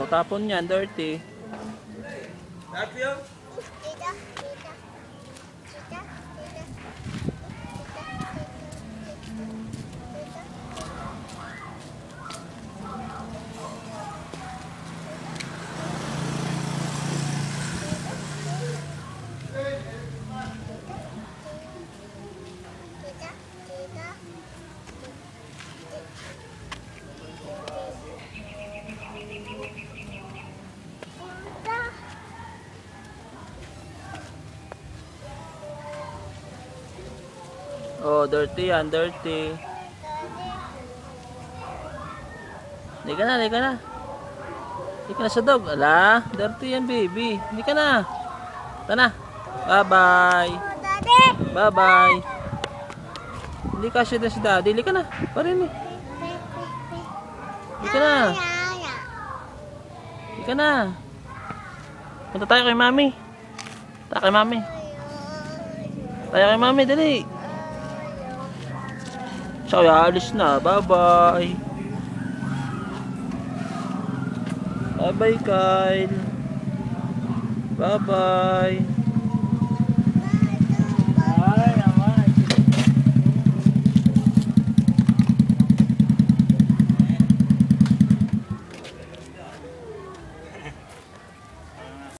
Oh, tapon yan, dirty. Happy yun? Oh, dirty yan, dirty. Hindi ka na, hindi ka na. Hindi ka na sa dog. Ala, dirty yan, baby. Hindi ka na. Ito na. Bye-bye. Bye-bye. Hindi ka siya si daddy. Hindi ka na. Parin eh. Hindi ka na. Hindi ka na. Punta tayo kay mami. Tayo kay mami. Tayo kay mami, dali. So, alis na. Bye-bye. Bye-bye, Kyle. Bye-bye.